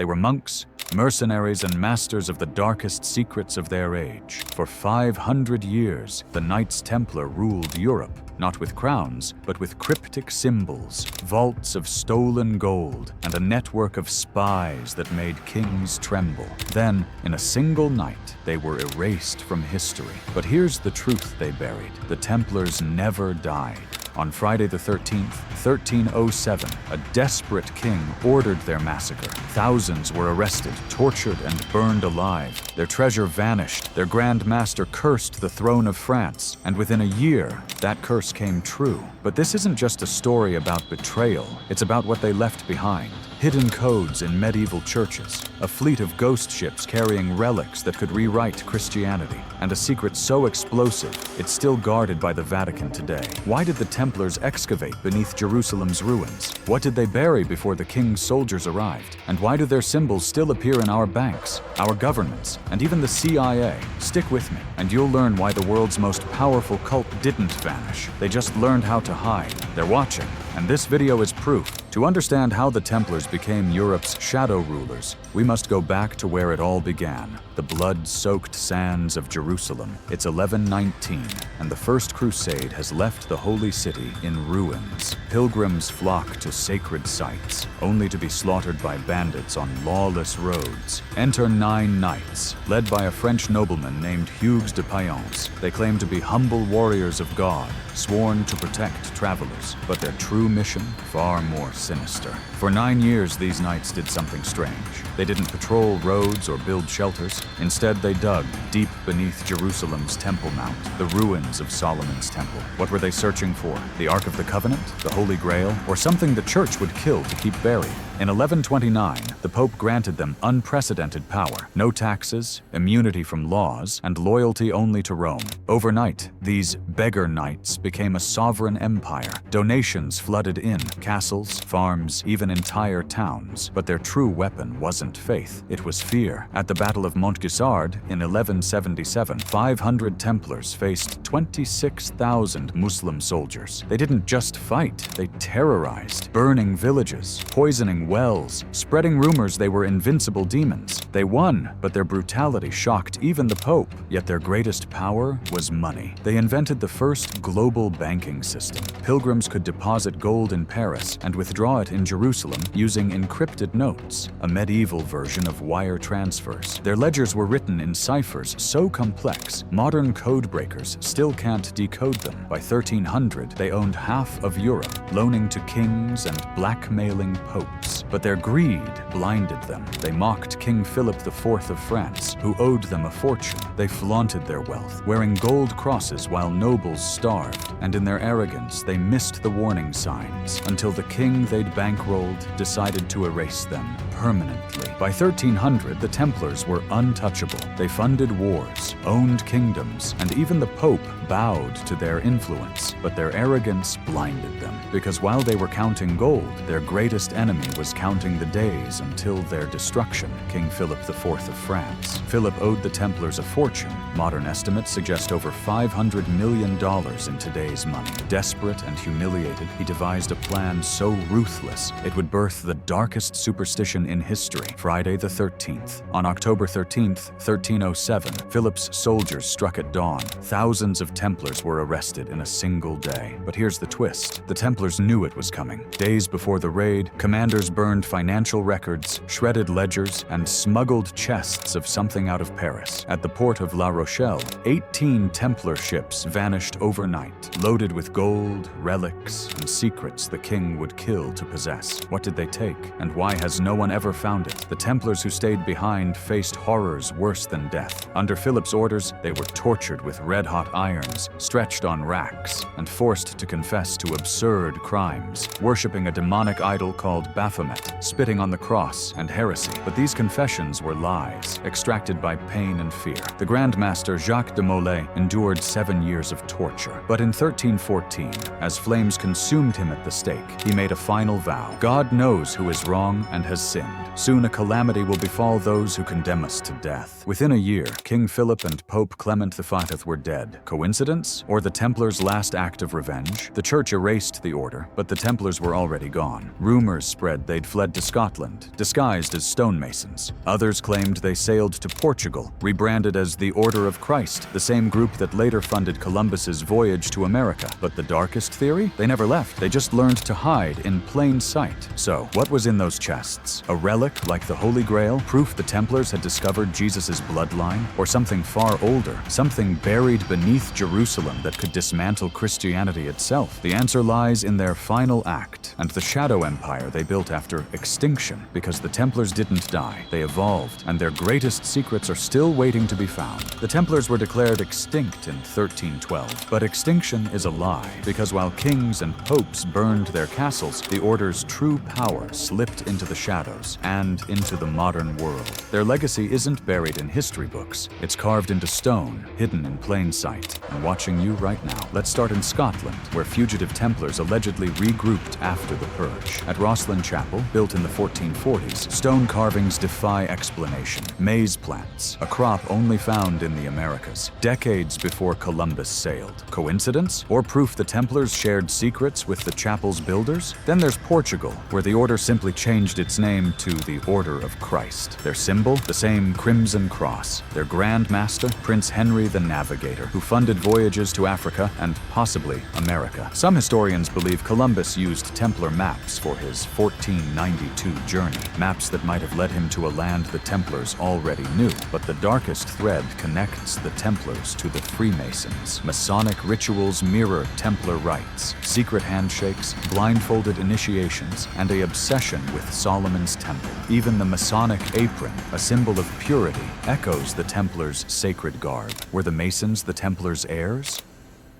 They were monks, mercenaries, and masters of the darkest secrets of their age. For 500 years, the Knights Templar ruled Europe, not with crowns, but with cryptic symbols, vaults of stolen gold, and a network of spies that made kings tremble. Then, in a single night, they were erased from history. But here's the truth they buried. The Templars never died. On Friday the 13th, 1307, a desperate king ordered their massacre. Thousands were arrested, tortured, and burned alive. Their treasure vanished. Their Grand Master cursed the throne of France, and within a year, that curse came true. But this isn't just a story about betrayal. It's about what they left behind. Hidden codes in medieval churches, a fleet of ghost ships carrying relics that could rewrite Christianity, and a secret so explosive, it's still guarded by the Vatican today. Why did the Templars excavate beneath Jerusalem's ruins? What did they bury before the king's soldiers arrived? And why do their symbols still appear in our banks, our governments, and even the CIA? Stick with me, and you'll learn why the world's most powerful cult didn't vanish. They just learned how to hide. They're watching, and this video is proof. To understand how the Templars became Europe's shadow rulers, we must go back to where it all began, the blood-soaked sands of Jerusalem. It's 1119, and the First Crusade has left the Holy City in ruins. Pilgrims flock to sacred sites, only to be slaughtered by bandits on lawless roads. Enter 9 knights, led by a French nobleman named Hugues de Payens. They claim to be humble warriors of God, sworn to protect travelers, but their true mission, far more sinister. For 9 years, these knights did something strange. They didn't patrol roads or build shelters. Instead, they dug deep beneath Jerusalem's Temple Mount, the ruins of Solomon's Temple. What were they searching for? The Ark of the Covenant? The Holy Grail? Or something the church would kill to keep buried? In 1129, the Pope granted them unprecedented power, no taxes, immunity from laws, and loyalty only to Rome. Overnight, these beggar knights became a sovereign empire. Donations flooded in, castles, farms, even entire towns. But their true weapon wasn't faith, it was fear. At the Battle of Montgisard in 1177, 500 Templars faced 26,000 Muslim soldiers. They didn't just fight, they terrorized, burning villages, poisoning wells, spreading rumors they were invincible demons. They won, but their brutality shocked even the Pope. Yet their greatest power was money. They invented the first global banking system. Pilgrims could deposit gold in Paris and withdraw it in Jerusalem using encrypted notes, a medieval version of wire transfers. Their ledgers were written in ciphers so complex, modern code breakers still can't decode them. By 1300, they owned half of Europe, loaning to kings and blackmailing popes. But their greed blinded them. They mocked King Philip IV of France, who owed them a fortune. They flaunted their wealth, wearing gold crosses while nobles starved, and in their arrogance, they missed the warning signs until the king they'd bankrolled decided to erase them permanently. By 1300, the Templars were untouchable. They funded wars, owned kingdoms, and even the Pope bowed to their influence. But their arrogance blinded them, because while they were counting gold, their greatest enemy was counting the days until their destruction, King Philip IV of France. Philip owed the Templars a fortune. Modern estimates suggest over $500 million in today's money. Desperate and humiliated, he devised a plan so ruthless it would birth the darkest superstition in history. Friday the 13th. On October 13th, 1307, Philip's soldiers struck at dawn. Thousands of Templars were arrested in a single day. But here's the twist. The Templars knew it was coming. Days before the raid, commanders burned financial records, shredded ledgers, and smuggled chests of something out of Paris. At the port of La Rochelle, 18 Templar ships vanished overnight, loaded with gold, relics, and secrets the king would kill to possess. What did they take, and why has no one ever found it? The Templars who stayed behind faced horrors worse than death. Under Philip's orders, they were tortured with red-hot irons, stretched on racks, and forced to confess to absurd crimes, worshipping a demonic idol called Baphomet, spitting on the cross, and heresy. But these confessions were lies, extracted by pain and fear. The Grand Master Jacques de Molay endured 7 years of torture. But in 1314, as flames consumed him at the stake, he made a final vow. God knows who is wrong and has sinned. Soon a calamity will befall those who condemn us to death. Within a year, King Philip and Pope Clement V were dead. Coincidence? Or the Templars' last act of revenge? The church erased the order, but the Templars were already gone. Rumors spread they'd fled to Scotland, disguised as stonemasons. Others claimed they sailed to Portugal, rebranded as the Order of Christ, the same group that later funded Columbus's voyage to America. But the darkest theory? They never left. They just learned to hide in plain sight. So, what was in those chests? A relic like the Holy Grail? Proof the Templars had discovered Jesus' bloodline? Or something far older? Something buried beneath Jerusalem that could dismantle Christianity itself? The answer lies in their final act, and the shadow empire they built after extinction, because the Templars didn't die. They evolved, and their greatest secrets are still waiting to be found. The Templars were declared extinct in 1312, but extinction is a lie, because while kings and popes burned their castles, the Order's true power slipped into the shadows and into the modern world. Their legacy isn't buried in history books. It's carved into stone, hidden in plain sight, and watching you right now. Let's start in Scotland, where fugitive Templars allegedly regrouped after the Purge. At Rosslyn Chapel, built in the 1440s, stone carvings defy explanation. Maize plants, a crop only found in the Americas, decades before Columbus sailed. Coincidence? Or proof the Templars shared secrets with the chapel's builders? Then there's Portugal, where the Order simply changed its name to the Order of Christ. Their symbol? The same crimson cross. Their Grand Master? Prince Henry the Navigator, who funded voyages to Africa and possibly America. Some historians believe Columbus used Templar maps for his 1492 journey, maps that might have led him to a land the Templars already knew. But the darkest thread connects the Templars to the Freemasons. Masonic rituals mirror Templar rites, secret handshakes, blindfolded initiations, and an obsession with Solomon's Temple. Even the Masonic apron, a symbol of purity, echoes the Templars' sacred garb. Were the Masons the Templars' heirs?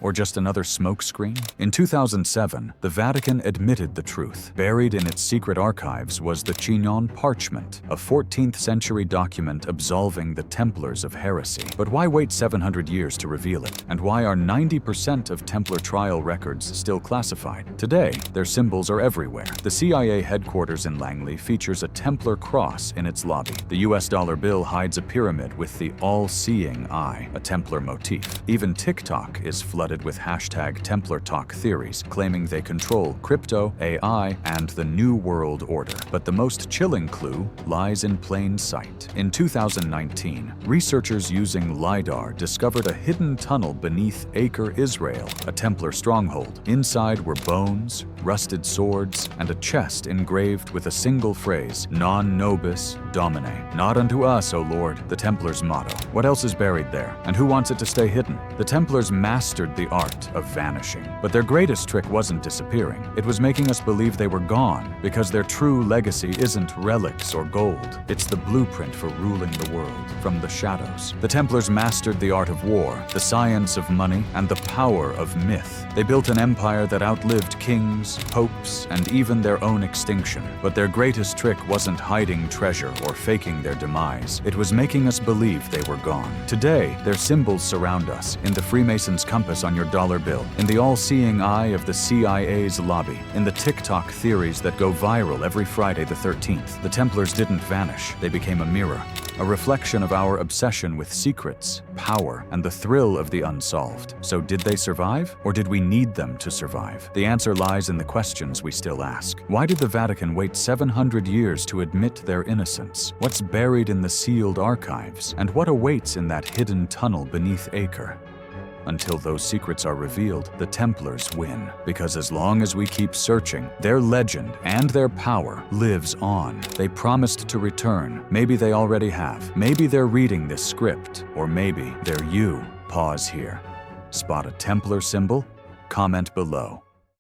Or just another smokescreen? In 2007, the Vatican admitted the truth. Buried in its secret archives was the Chinon Parchment, a 14th century document absolving the Templars of heresy. But why wait 700 years to reveal it? And why are 90% of Templar trial records still classified? Today, their symbols are everywhere. The CIA headquarters in Langley features a Templar cross in its lobby. The US dollar bill hides a pyramid with the all-seeing eye, a Templar motif. Even TikTok is flooded with hashtag Templar Talk theories, claiming they control crypto, AI, and the New World Order. But the most chilling clue lies in plain sight. In 2019, researchers using LiDAR discovered a hidden tunnel beneath Acre, Israel, a Templar stronghold. Inside were bones, rusted swords, and a chest engraved with a single phrase, Non nobis domine. Not unto us, O Lord, the Templars' motto. What else is buried there, and who wants it to stay hidden? The Templars mastered the art of vanishing. But their greatest trick wasn't disappearing. It was making us believe they were gone, because their true legacy isn't relics or gold. It's the blueprint for ruling the world from the shadows. The Templars mastered the art of war, the science of money, and the power of myth. They built an empire that outlived kings, popes, and even their own extinction. But their greatest trick wasn't hiding treasure or faking their demise. It was making us believe they were gone. Today, their symbols surround us, in the Freemason's compass on your dollar bill, in the all-seeing eye of the CIA's lobby, in the TikTok theories that go viral every Friday the 13th. The Templars didn't vanish. They became a mirror, a reflection of our obsession with secrets, power, and the thrill of the unsolved. So did they survive, or did we need them to survive? The answer lies in the questions we still ask. Why did the Vatican wait 700 years to admit their innocence? What's buried in the sealed archives? And what awaits in that hidden tunnel beneath Acre? Until those secrets are revealed, the Templars win. Because as long as we keep searching, their legend and their power lives on. They promised to return. Maybe they already have. Maybe they're reading this script. Or maybe they're you. Pause here. Spot a Templar symbol? Comment below.